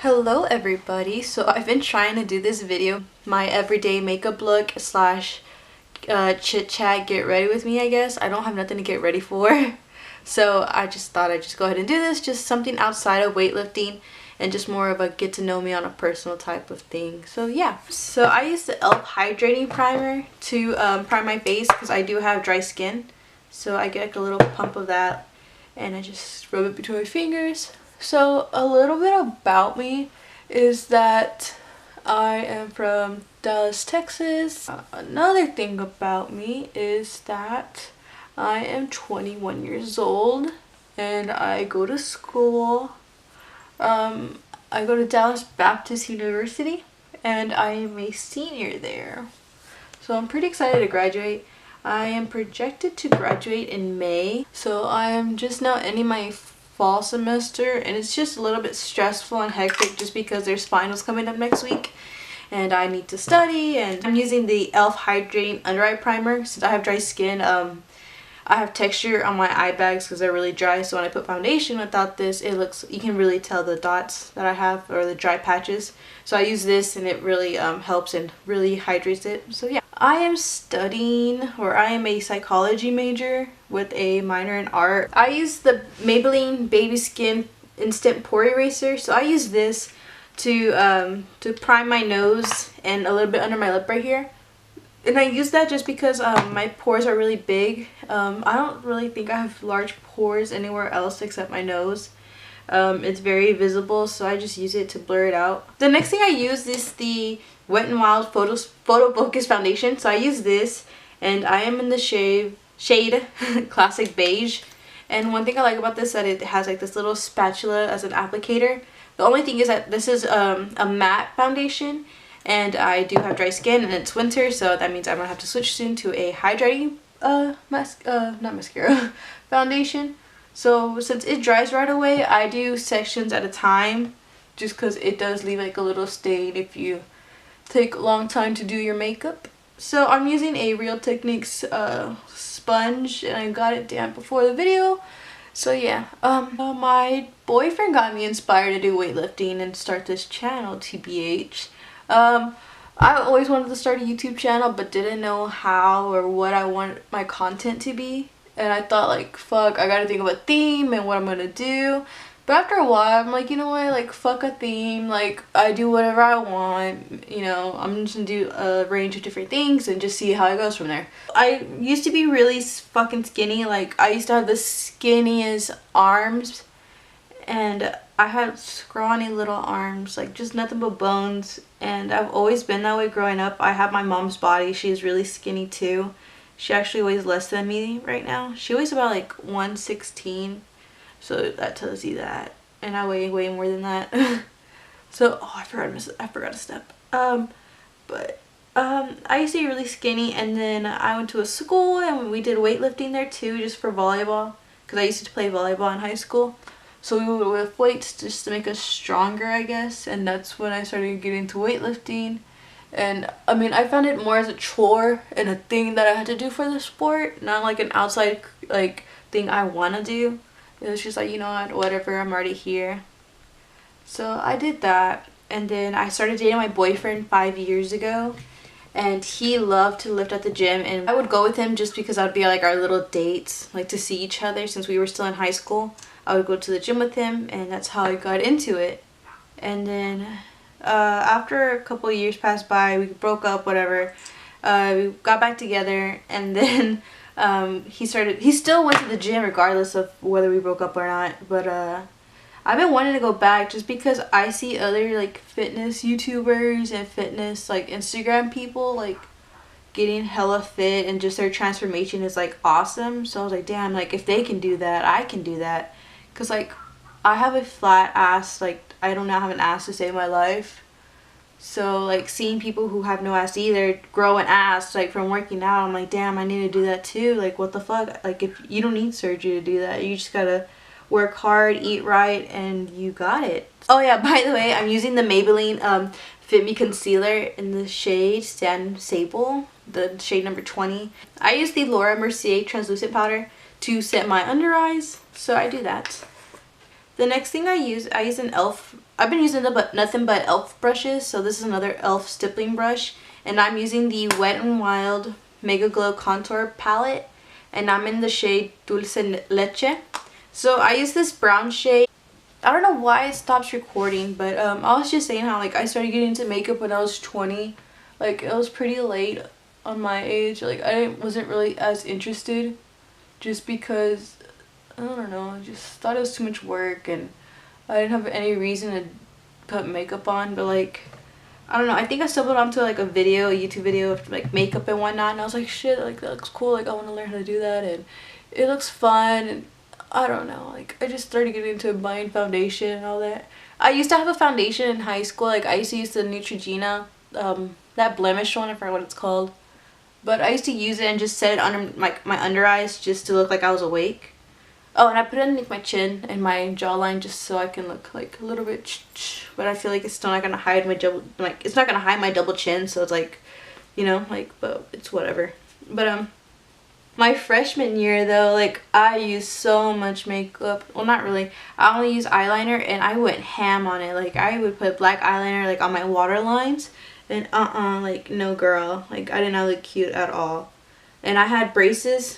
Hello everybody, so I've been trying to do this video, my everyday makeup look slash chit chat get ready with me I guess. I don't have nothing to get ready for. So I just thought I'd just go ahead and do this, just something outside of weightlifting and just more of a get to know me on a personal type of thing. So yeah. So I use the e.l.f. Hydrating Primer to prime my face because I do have dry skin. So I get like a little pump of that and I just rub it between my fingers. So a little bit about me is that I am from Dallas, Texas. Another thing about me is that I am 21 years old and I go to school. I go to Dallas Baptist University and I am a senior there. So I'm pretty excited to graduate. I am projected to graduate in May. So I am just now ending my fall semester and it's just a little bit stressful and hectic just because there's finals coming up next week and I need to study. And I'm using the e.l.f. Hydrating Under Eye Primer since I have dry skin. I have texture on my eye bags because they're really dry, so when I put foundation without this, it looks, you can really tell the dots that I have or the dry patches. So I use this and it really helps and really hydrates it. So yeah, I am studying, or I am a psychology major with a minor in art. I use the Maybelline Baby Skin Instant Pore Eraser. So I use this to prime my nose and a little bit under my lip right here. And I use that just because my pores are really big. I don't really think I have large pores anywhere else except my nose. It's very visible, so I just use it to blur it out. The next thing I use is the Wet n Wild Photo Focus Foundation. So I use this and I am in the shade Classic Beige. And one thing I like about this is that it has like this little spatula as an applicator. The only thing is that this is a matte foundation. And I do have dry skin and it's winter, so that means I'm gonna have to switch soon to a hydrating foundation. So since it dries right away, I do sections at a time just because it does leave like a little stain if you take a long time to do your makeup. So I'm using a Real Techniques sponge and I got it damp before the video. So yeah, my boyfriend got me inspired to do weightlifting and start this channel, TBH. I always wanted to start a YouTube channel but didn't know how or what I want my content to be, and I thought like fuck, I gotta think of a theme and what I'm gonna do. But after a while I'm like, you know what, like fuck a theme, like I do whatever I want, you know, I'm just gonna do a range of different things and just see how it goes from there. I used to be really fucking skinny, like I used to have the skinniest arms and I had scrawny little arms, like just nothing but bones, and I've always been that way growing up. I have my mom's body. She's really skinny too. She actually weighs less than me right now. She weighs about like 116, so that tells you that, and I weigh way more than that. So oh, I forgot a step. I used to be really skinny, and then I went to a school and we did weightlifting there too, just for volleyball, because I used to play volleyball in high school. So we would lift weights just to make us stronger, I guess, and that's when I started getting into weightlifting. And I mean, I found it more as a chore and a thing that I had to do for the sport, not like an outside like thing I want to do. It was just like, you know what, whatever, I'm already here. So I did that, and then I started dating my boyfriend 5 years ago, and he loved to lift at the gym, and I would go with him just because that would be like our little dates, like to see each other since we were still in high school. I would go to the gym with him, and that's how I got into it. And then after a couple of years passed by, we broke up, whatever. We got back together, and then he still went to the gym regardless of whether we broke up or not. But I've been wanting to go back just because I see other like fitness YouTubers and fitness like Instagram people like getting hella fit, and just their transformation is like awesome. So I was like, damn, like if they can do that, I can do that. Because like I have a flat ass, like I do not have an ass to save my life. So like seeing people who have no ass either grow an ass like from working out, I'm like, damn, I need to do that too. Like what the fuck, like if you don't need surgery to do that, you just gotta work hard, eat right, and you got it. Oh yeah, by the way, I'm using the Maybelline Fit Me Concealer in the shade Sable, the shade number 20. I use the Laura Mercier translucent powder to set my under eyes, so I do that. The next thing I use an e.l.f. I've been using nothing but e.l.f. brushes, so this is another e.l.f. stippling brush, and I'm using the Wet n Wild MegaGlo contour palette, and I'm in the shade Dulce Leche. So I use this brown shade. I don't know why it stops recording, but I was just saying how like I started getting into makeup when I was 20. Like it was pretty late on my age. Like I wasn't really as interested, just because I don't know, I just thought it was too much work and I didn't have any reason to put makeup on. But like I don't know, I think I stumbled onto like a YouTube video of like makeup and whatnot, and I was like, shit, like that looks cool, like I want to learn how to do that, and it looks fun. And I don't know, like I just started getting into buying foundation and all that. I used to have a foundation in high school. Like I used to use the Neutrogena, that blemish one, I forgot what it's called, but I used to use it and just set it under my under eyes just to look like I was awake. Oh, and I put it underneath my chin and my jawline just so I can look like a little bit but I feel like it's still not gonna hide my it's not gonna hide my double chin, so it's like, you know, like, but it's whatever. But my freshman year though, like I used so much makeup. Well, not really, I only used eyeliner, and I went ham on it. Like I would put black eyeliner like on my waterlines, and like no girl, like I did not look cute at all. And I had braces,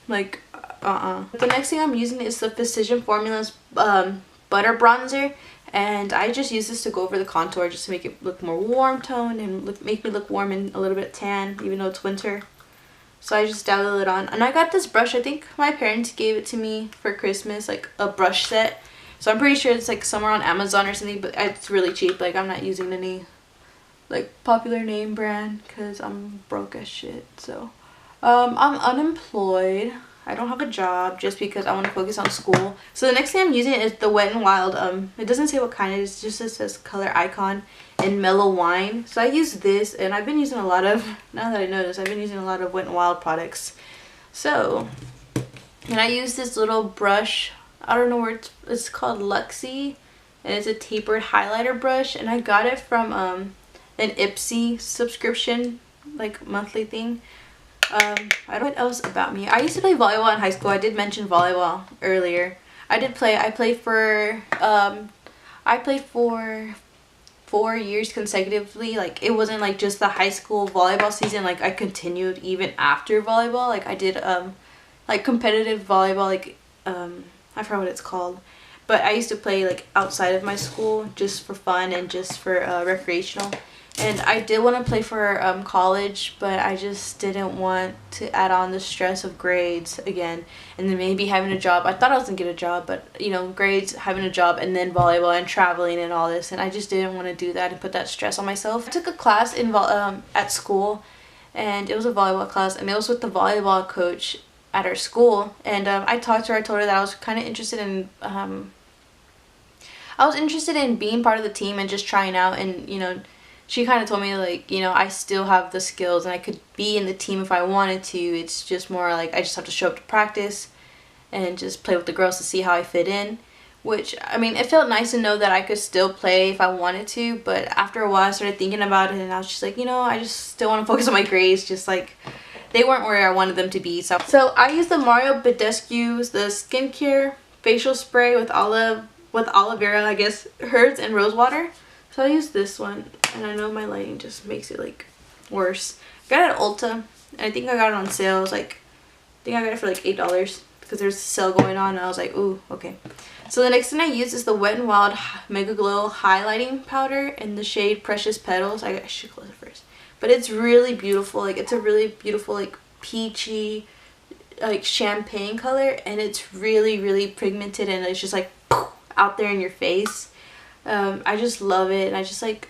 like The next thing I'm using is the Precision Formulas butter bronzer, and I just use this to go over the contour just to make it look more warm toned and make me look warm and a little bit tan, even though it's winter. So I just dabbed it on, and I got this brush. I think my parents gave it to me for Christmas, like a brush set. So I'm pretty sure it's like somewhere on Amazon or something, but it's really cheap. Like I'm not using any like popular name brand because I'm broke as shit. So I'm unemployed. I don't have a job just because I want to focus on school. So the next thing I'm using is the Wet n Wild. It doesn't say what kind it is, just it says color icon in Mellow Wine. So I use this, and I've been using a lot of, now that I notice, I've been using a lot of Wet n Wild products. So, and I use this little brush, I don't know where it's called Luxie, and it's a tapered highlighter brush, and I got it from an Ipsy subscription, like monthly thing. I don't know what else about me. I used to play volleyball in high school. I did mention volleyball earlier. I played for 4 years consecutively. Like it wasn't like just the high school volleyball season. Like I continued even after volleyball. Like I did like competitive volleyball, like I forgot what it's called. But I used to play like outside of my school just for fun and just for recreational. And I did want to play for college, but I just didn't want to add on the stress of grades again, and then maybe having a job. I thought I was going to get a job, but you know, grades, having a job, and then volleyball and traveling and all this, and I just didn't want to do that and put that stress on myself. I took a class in at school, and it was a volleyball class, and it was with the volleyball coach at our school, and I talked to her. I told her that I was kind of interested in being part of the team and just trying out, and you know, she kind of told me like, you know, I still have the skills and I could be in the team if I wanted to. It's just more like I just have to show up to practice and just play with the girls to see how I fit in. Which, I mean, it felt nice to know that I could still play if I wanted to. But after a while I started thinking about it, and I was just like, you know, I just still want to focus on my grades. Just like, they weren't where I wanted them to be. So I used the Badescu, the skincare facial spray with aloe vera, I guess, herbs and rose water. So I used this one, and I know my lighting just makes it like worse. I got it at Ulta, and I think I got it on sale. It was like, I think I got it for like $8 because there's a sale going on, and I was like, ooh, okay. So the next thing I use is the Wet n Wild MegaGlo highlighting powder in the shade Precious Petals. I should close it first, but it's really beautiful. Like it's a really beautiful like peachy, like champagne color, and it's really, really pigmented, and it's just like out there in your face. I just love it, and I just like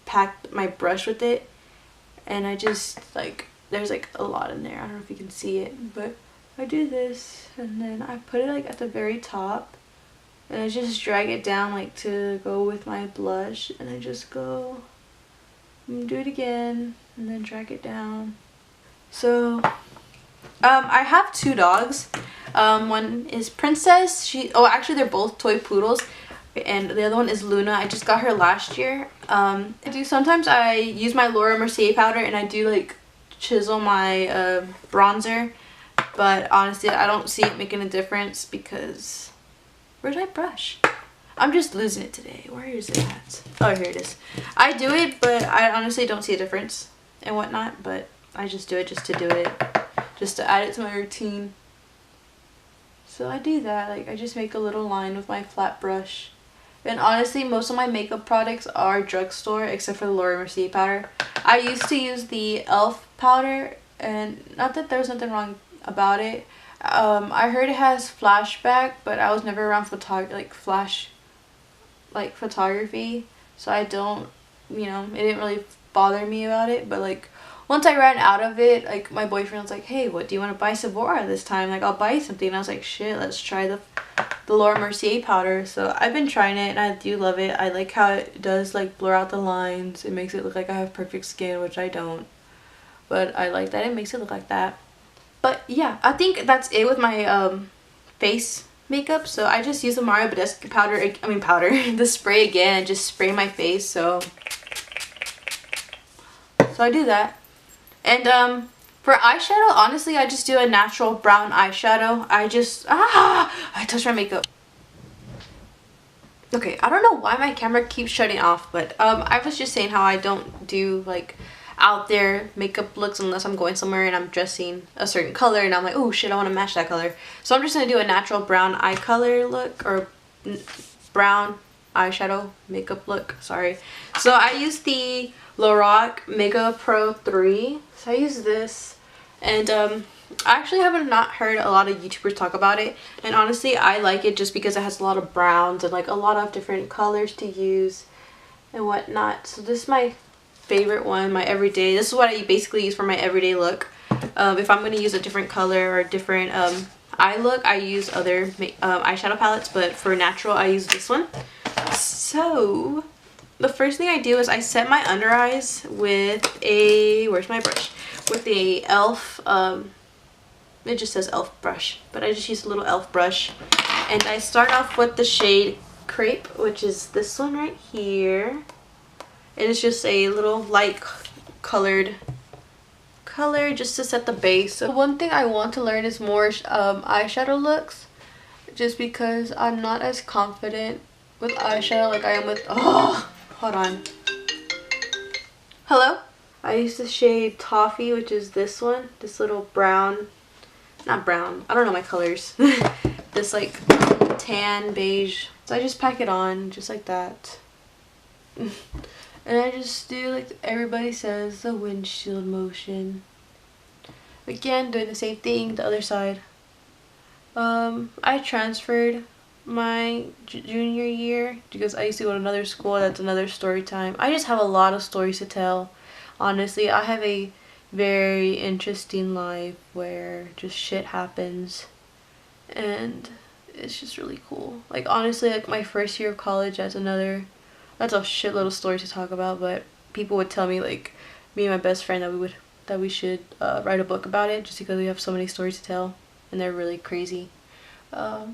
packed my brush with it, and I just like, there's like a lot in there. I don't know if you can see it, but I do this, and then I put it like at the very top, and I just drag it down like to go with my blush, and I just go and do it again, and then drag it down. So I have 2 dogs. One is Princess. Actually they're both toy poodles, and the other one is Luna. I just got her last year. Sometimes I use my Laura Mercier powder, and I do like chisel my bronzer, but honestly I don't see it making a difference because, where's my brush? I'm just losing it today. Where is it at? Oh, here it is. I do it, but I honestly don't see a difference and whatnot, but I just do it just to do it. Just to add it to my routine. So I do that. Like, I just make a little line with my flat brush. And honestly, most of my makeup products are drugstore, except for the Mercier powder. I used to use the e.l.f. powder, and not that there's nothing wrong about it. I heard it has flashback, but I was never around photography, so I don't, you know, it didn't really bother me about it. But like, once I ran out of it, like, my boyfriend was like, hey, what do you want to buy Sephora this time? Like, I'll buy you something. And I was like, shit, let's try the Mercier powder. So I've been trying it, and I do love it. I like how it does like blur out the lines. It makes it look like I have perfect skin, which I don't, but I like that it makes it look like that. But yeah, I think that's it with my face makeup. So I just use the Badescu powder, the spray again, and just spray my face. So I do that. And for eyeshadow, honestly, I just do a natural brown eyeshadow. I touched my makeup. Okay, I don't know why my camera keeps shutting off, but I was just saying how I don't do like out there makeup looks unless I'm going somewhere and I'm dressing a certain color and I'm like, oh shit, I want to match that color. So I'm just going to do a natural brown eye color look, or brown eyeshadow makeup look, sorry. So I use the Lorac Mega Pro 3. So I use this, and I actually haven't not heard a lot of YouTubers talk about it, and honestly I like it just because it has a lot of browns and like a lot of different colors to use and whatnot. So this is my favorite one, my everyday. This is what I basically use for my everyday look. If I'm going to use a different color or a different eye look, I use other eyeshadow palettes, but for natural I use this one. So the first thing I do is I set my under eyes with a, where's my brush? With a e.l.f. It just says e.l.f. brush, but I just use a little e.l.f. brush. And I start off with the shade Crepe, which is this one right here. And it's just a little light colored color just to set the base. So one thing I want to learn is more eyeshadow looks, just because I'm not as confident with eyeshadow like I am with, hold on. Hello? I use the shade Toffee, which is this one. This little brown, not brown, I don't know my colors. This like tan beige. So I just pack it on just like that. And I just do like everybody says, the windshield motion. Again, doing the same thing, the other side. I transferred my junior year because I used to go to another school. That's another story time. I just have a lot of stories to tell. Honestly, I have a very interesting life where just shit happens, and it's just really cool. Like, honestly, like my first year of college, that's a shitload of stories to talk about. But people would tell me, like, me and my best friend, that we should write a book about it, just because we have so many stories to tell and they're really crazy. But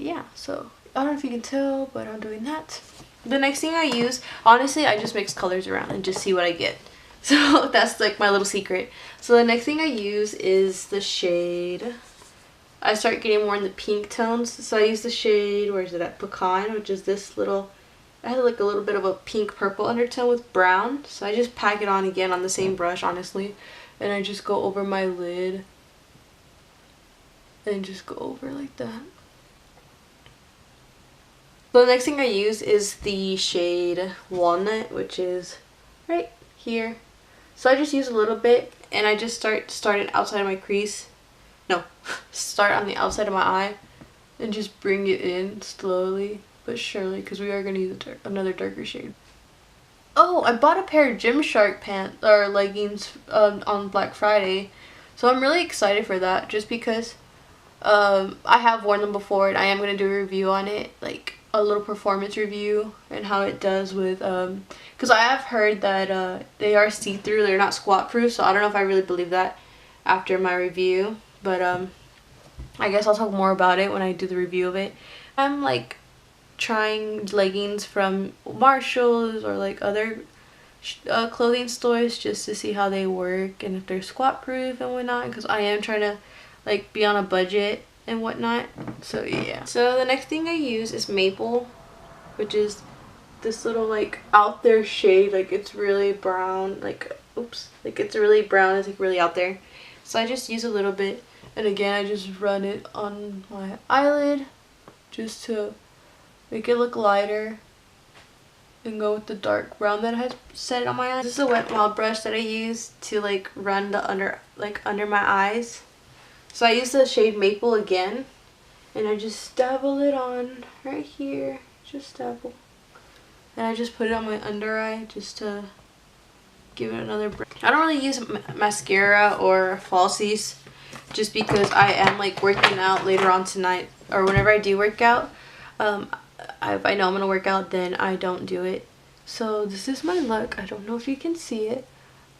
yeah, so I don't know if you can tell, but I'm doing that. The next thing I use, honestly, I just mix colors around and just see what I get. So that's like my little secret. So the next thing I use is the shade, I start getting more in the pink tones. So I use the shade, where is it at, Pecan, which is this little, I had like a little bit of a pink purple undertone with brown. So I just pack it on again on the same brush, honestly. And I just go over my lid and just go over like that. So the next thing I use is the shade Walnut, which is right here. So I just use a little bit, and I just starting outside of my crease. No, start on the outside of my eye and just bring it in slowly but surely, because we are going to use another darker shade. Oh, I bought a pair of Gymshark pants or leggings on Black Friday. So I'm really excited for that, just because I have worn them before, and I am going to do a review on it, like a little performance review, and how it does with because I have heard that they are see-through, they're not squat proof, so I don't know if I really believe that after my review, but I guess I'll talk more about it when I do the review of it. I'm like trying leggings from Marshalls or like other clothing stores just to see how they work and if they're squat proof and whatnot, because I am trying to like be on a budget and whatnot. So yeah. So the next thing I use is Maple, which is this little like out there shade. Like it's really brown, like oops, like it's really brown, it's like really out there. So I just use a little bit, and again I just run it on my eyelid just to make it look lighter and go with the dark brown that I had set on my eyes. This is a wet n wild brush that I use to like run the under my eyes. So I use the shade Maple again, and I just dabble it on right here, just dabble. And I just put it on my under eye just to give it another break. I don't really use mascara or falsies just because I am like working out later on tonight, or whenever I do work out. If I know I'm gonna work out, then I don't do it. So this is my look. I don't know if you can see it,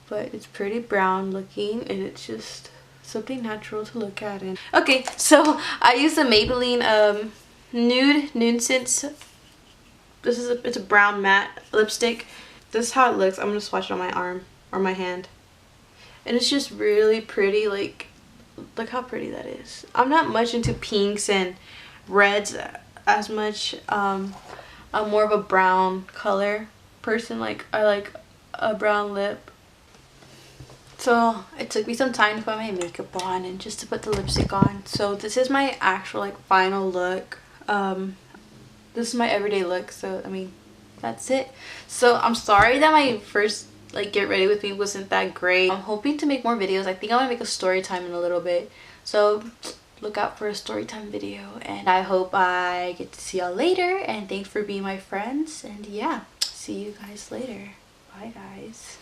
but it's pretty brown looking, and it's just something natural to look at. And okay, so I use the Maybelline Nuance. It's a brown matte lipstick. This is how it looks. I'm gonna swatch it on my arm or my hand, and it's just really pretty. Like, look how pretty that is. I'm not much into pinks and reds as much. I'm more of a brown color person. Like, I like a brown lip. So it took me some time to put my makeup on and just to put the lipstick on. So this is my actual like final look. This is my everyday look, so I mean, that's it. So I'm sorry that my first like get ready with me wasn't that great. I'm hoping to make more videos. I think I'm gonna make a story time in a little bit, so look out for a story time video, and I hope I get to see y'all later, and thanks for being my friends, and yeah, see you guys later. Bye guys.